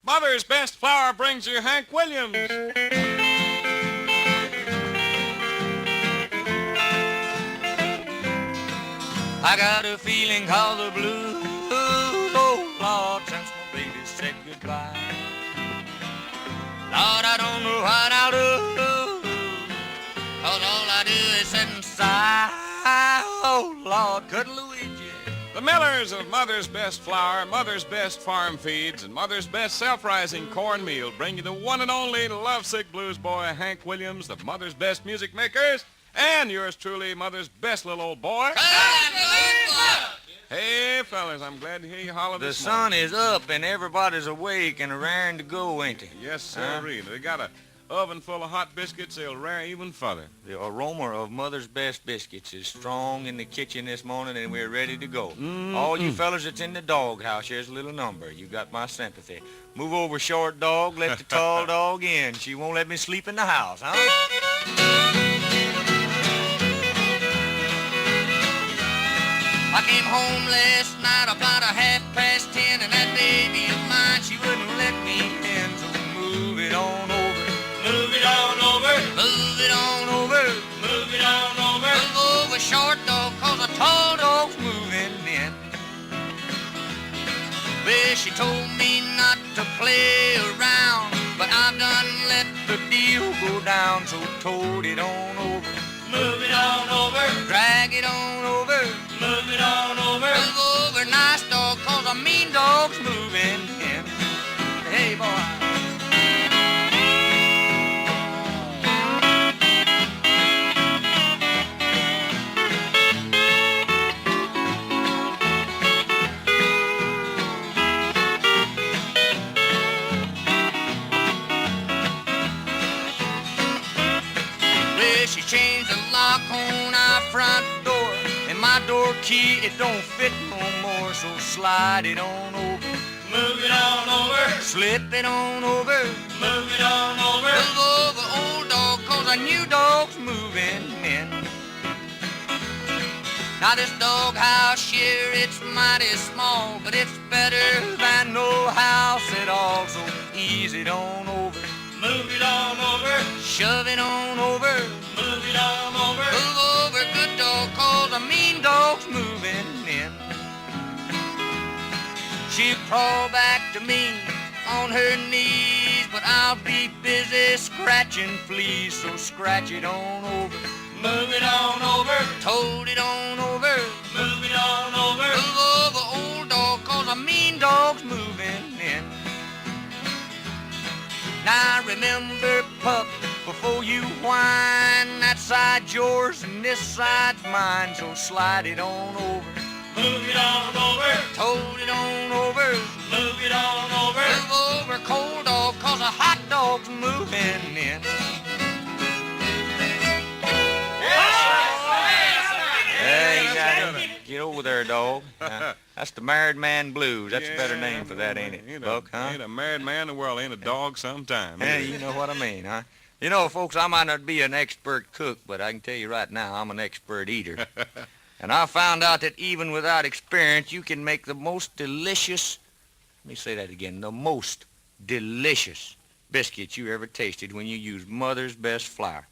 Mother's Best Flour brings you Hank Williams. I got a feeling called the blues, oh Lord, since my baby said goodbye. Lord, I don't know what I'll do, 'cause all I do is sit and sigh. Oh Lord, good Luigi. The millers of Mother's Best Flour, Mother's Best Farm Feeds, and Mother's Best Self-Rising Cornmeal bring you the one and only lovesick blues boy, Hank Williams, the Mother's Best Music Makers, and yours truly, Mother's Best Little Old Boy. Hey, fellas, I'm glad to hear you holler The this sun morning. is up and everybody's awake and raring to go, ain't they? Yes, sir. They got a oven full of hot biscuits. They'll rear even further. The aroma of Mother's Best biscuits is strong in the kitchen this morning, and we're ready to go. All you fellas that's in the doghouse, here's a little number. You got my sympathy. Move over, short dog. Let the tall dog in. She won't let me sleep in the house, huh? I came home last night about 10:30, and that baby of mine, she wouldn't let me in. So move it on over. Move it on over. Move it on over. Move it on over. Move over, short dog, 'cause a tall dog's moving in. Well, she told me not to play around, but I've done let the deal go down, so tote it on over. Move it on over. Drag it on over. Move it on over. Move over, nice dog, 'cause a mean dog's moving in. Hey, boy. She changed the lock on our front door, and my door key, it don't fit no more, so slide it on over. Move it on over. Slip it on over. Move it on over. Move over, old dog, 'cause a new dog's moving in. Now this doghouse here, it's mighty small, but it's better than no house at all, so ease it on over. Move it on over. Shove it on over. Move it on over. Move over, good dog, 'cause a mean dog's moving in. She'll crawl back to me on her knees, but I'll be busy scratching fleas, so scratch it on over. Move it on over. Tote it on over. Move it on over. Move over, old dog, 'cause a mean dog's moving in. Now remember, pup, before you whine, that side's yours and this side's mine, so slide it on over. Move it on over. Tote it on over. Move it on over. Move over, cold dog, 'cause a hot dog's moving in. Hey, you gotta get over there, dog. That's the married man blues. That's a better name for that, ain't it, Buck, huh? Ain't a married man in the world, ain't a dog sometime. Hey, you know what I mean, huh? You know, folks, I might not be an expert cook, but I can tell you right now, I'm an expert eater. And I found out that even without experience, you can make the most delicious, let me say that again, the most delicious biscuits you ever tasted when you use Mother's Best Flour.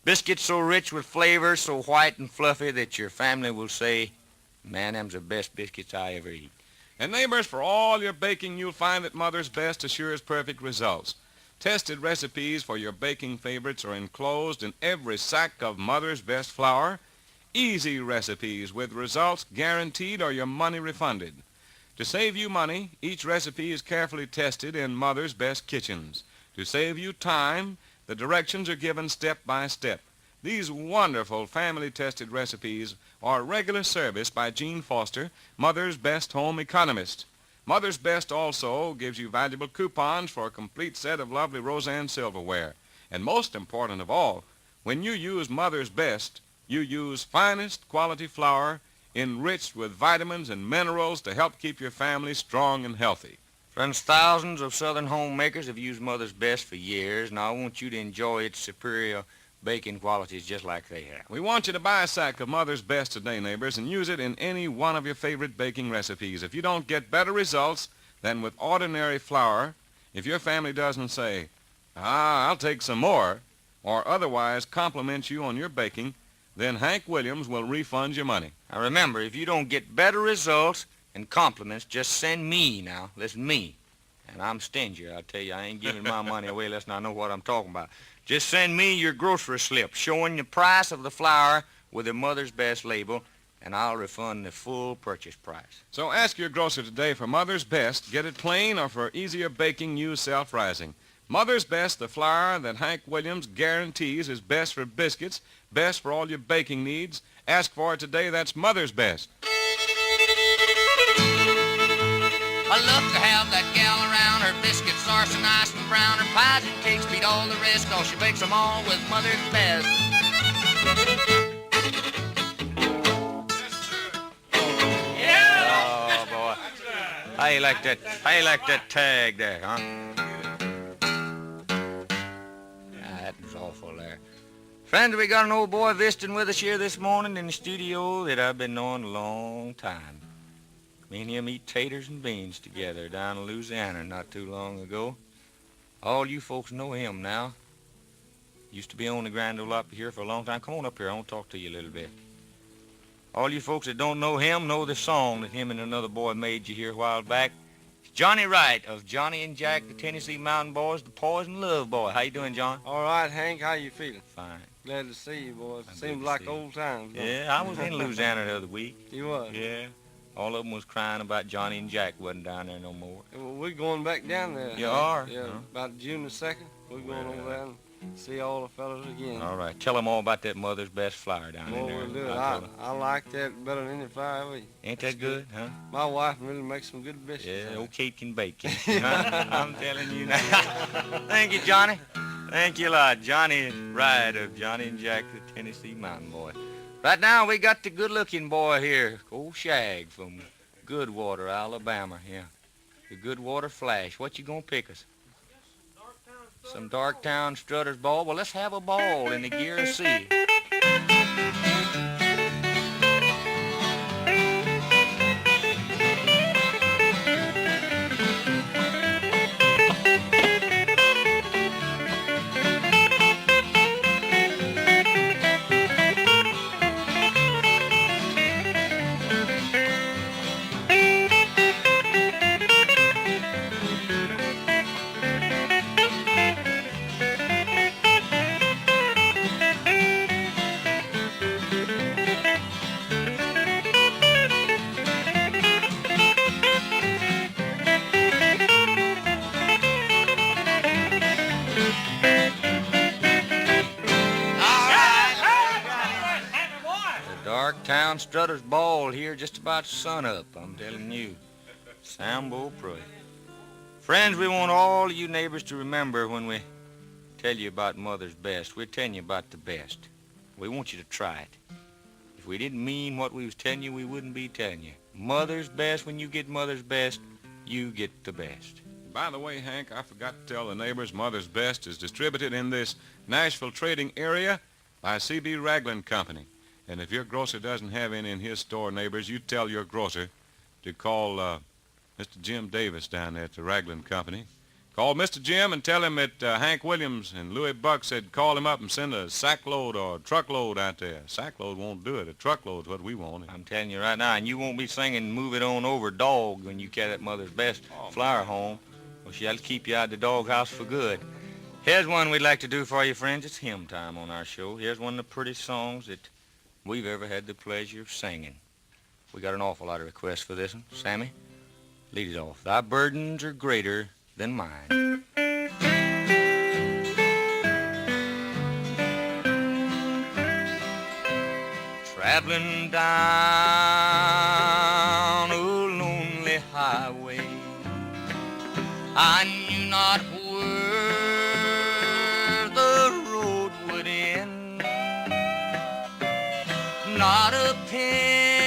Biscuits so rich with flavor, so white and fluffy that your family will say, man, them's the best biscuits I ever eat. And neighbors, for all your baking, you'll find that Mother's Best assures perfect results. Tested recipes for your baking favorites are enclosed in every sack of Mother's Best Flour. Easy recipes with results guaranteed or your money refunded. To save you money, each recipe is carefully tested in Mother's Best kitchens. To save you time, the directions are given step by step. These wonderful family-tested recipes are regular service by Gene Foster, Mother's Best home economist. Mother's Best also gives you valuable coupons for a complete set of lovely Roseanne silverware. And most important of all, when you use Mother's Best, you use finest quality flour enriched with vitamins and minerals to help keep your family strong and healthy. Friends, thousands of Southern homemakers have used Mother's Best for years, and I want you to enjoy its superior baking qualities just like they have. We want you to buy a sack of Mother's Best today, neighbors, and use it in any one of your favorite baking recipes. If you don't get better results than with ordinary flour, If your family doesn't say, I'll take some more, or otherwise compliments you on your baking, then Hank Williams will refund your money. Now remember, if you don't get better results and compliments, just send me now. Listen, me. And I'm stingy. I tell you, I ain't giving my money away unless I know what I'm talking about. Just send me your grocery slip showing the price of the flour with the Mother's Best label, and I'll refund the full purchase price. So ask your grocer today for Mother's Best. Get it plain or for easier baking, use self-rising. Mother's Best, the flour that Hank Williams guarantees is best for biscuits, best for all your baking needs. Ask for it today. That's Mother's Best. I love to have that gal around. Her biscuits are so nice and brown. Her pies and cakes beat all the rest, 'cause she bakes them all with Mother's Best. Yeah! Oh, boy. How you like that? How you like that tag there, huh? That was awful there. Friends, we got an old boy visiting with us here this morning in the studio that I've been knowing a long time. Me and him eat taters and beans together down in Louisiana not too long ago. All you folks know him now. Used to be on the Grand Ole Opry here for a long time. Come on up here. I want to talk to you a little bit. All you folks that don't know him know the song that him and another boy made you hear a while back. It's Johnny Wright of Johnny and Jack, the Tennessee Mountain Boys, the Poison Love Boy. How you doing, John? All right, Hank. How you feeling? Fine. Glad to see you, boys. I'm Seems good to like see you. old times. don't it? Yeah, I was in Louisiana the other week. You was? Yeah. All of them was crying about Johnny and Jack wasn't down there no more. Well, we're going back down there. You Hank. are? Yeah, Huh? about June the 2nd. We're going over there and see all the fellas again. All right. Tell them all about that Mother's Best flour down Boy, in there. we'll do it. I'll tell 'em. I like that better than any flour ever eat. Ain't that good, huh? My wife really makes some good biscuits. Yeah, Hank. old Kate can bake. I'm telling you now. Thank you, Johnny. Thank you a lot. Johnny Wright of Johnny and Jack, the Tennessee Mountain Boy. Right now, we got the good-looking boy here, old Shag from Goodwater, Alabama. Yeah, the Goodwater Flash. What you gonna pick us? Some Darktown Strutters ball. Well, let's have a ball in the Gear C. Darktown Strutters ball here just about sunup, I'm telling you. Sambo Pruitt. Friends, we want all of you neighbors to remember when we tell you about Mother's Best, we're telling you about the best. We want you to try it. If we didn't mean what we was telling you, we wouldn't be telling you. Mother's Best, when you get Mother's Best, you get the best. By the way, Hank, I forgot to tell the neighbors Mother's Best is distributed in this Nashville trading area by C.B. Ragland Company. And if your grocer doesn't have any in his store, neighbors, you tell your grocer to call Mr. Jim Davis down there at the Ragland Company. Call Mr. Jim and tell him that Hank Williams and Louis Buck said call him up and send a sackload or a truckload out there. A sackload won't do it. A truckload's what we want. I'm telling you right now, and you won't be singing Move It On Over Dog when you carry that Mother's Best flour home. Well, she'll keep you out of the doghouse for good. Here's one we'd like to do for you, friends. It's hymn time on our show. Here's one of the prettiest songs that we've ever had the pleasure of singing. We got an awful lot of requests for this one. Sammy, lead it off. Thy burdens are greater than mine. Traveling down a lonely highway, I knew not where the road would end. Not a penny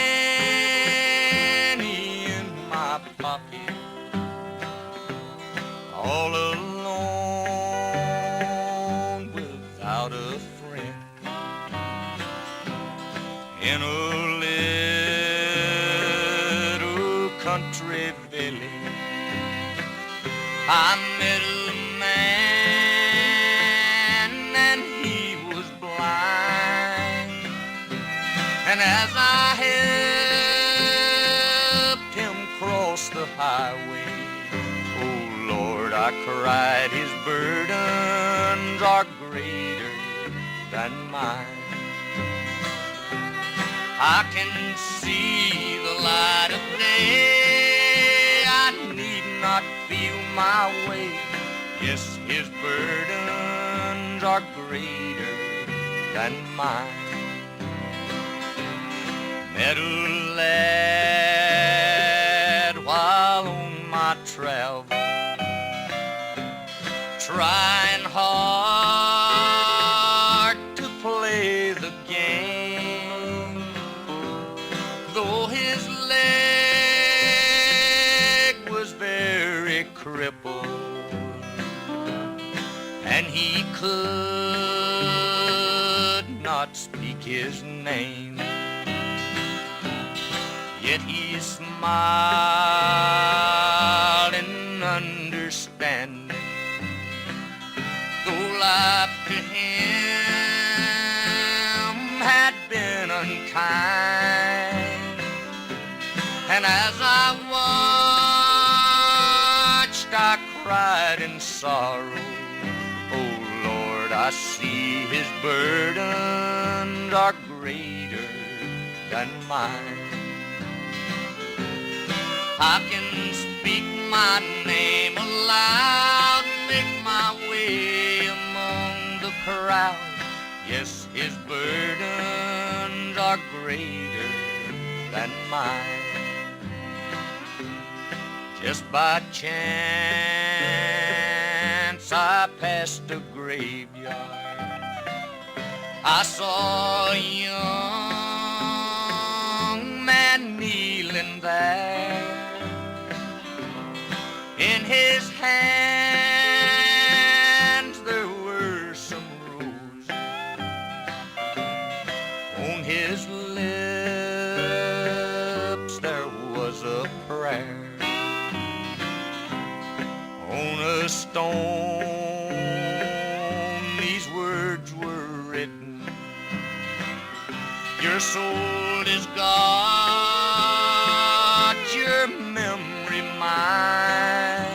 in my pocket, all alone without a friend. In a little country village, I met a man and he was blind, and as I helped him cross the highway, oh Lord, I cried, his burdens are greater than mine. I can see the light of day, I need not feel my way. Yes, his burdens are greater than mine. Met a lad while on my travel, trying hard to play the game, though his leg was very crippled and he could not speak his name. Yet he smiled in understanding, though life to him had been unkind. And as I watched, I cried in sorrow, oh Lord, I see his burdens are greater than mine. I can speak my name aloud, make my way among the crowd. Yes, his burdens are greater than mine. Just by chance I passed a graveyard. I saw a young man kneeling there. In his hands there were some roses, on his lips there was a prayer. On a stone these words were written, your soul is God, your memory mine.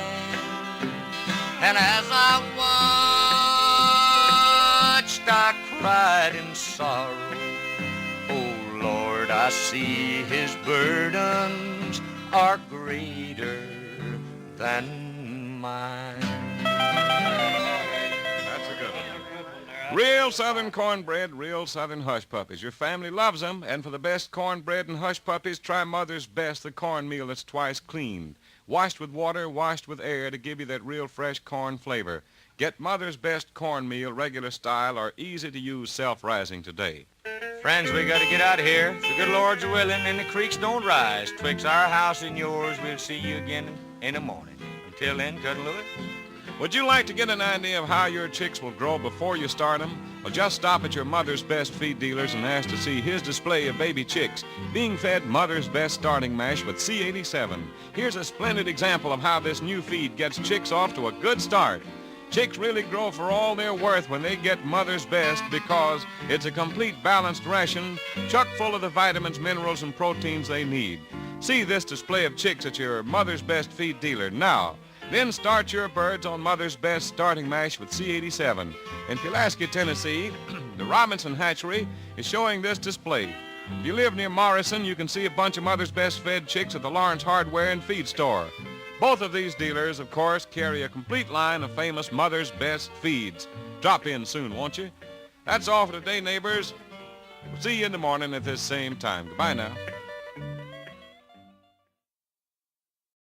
And as I watched, I cried in sorrow, oh Lord, I see his burdens are greater than mine. That's a good one. Real Southern cornbread, real Southern hush puppies. Your family loves them, and for the best cornbread and hush puppies, try Mother's Best, the cornmeal that's twice cleaned. Washed with water, washed with air to give you that real fresh corn flavor. Get Mother's Best cornmeal, regular style, or easy-to-use self-rising today. Friends, we got to get out of here. If the good Lord's willing and the creeks don't rise, twixt our house and yours, we'll see you again in the morning. Until then, Cousin Louis. Would you like to get an idea of how your chicks will grow before you start them? Well, just stop at your Mother's Best feed dealers and ask to see his display of baby chicks being fed Mother's Best starting mash with C87. Here's a splendid example of how this new feed gets chicks off to a good start. Chicks really grow for all they're worth when they get Mother's Best because it's a complete balanced ration, chock full of the vitamins, minerals, and proteins they need. See this display of chicks at your Mother's Best feed dealer now. Then start your birds on Mother's Best starting mash with C87. In Pulaski, Tennessee, the Robinson Hatchery is showing this display. If you live near Morrison, you can see a bunch of Mother's Best fed chicks at the Lawrence Hardware and Feed Store. Both of these dealers, of course, carry a complete line of famous Mother's Best feeds. Drop in soon, won't you? That's all for today, neighbors. We'll see you in the morning at this same time. Goodbye now.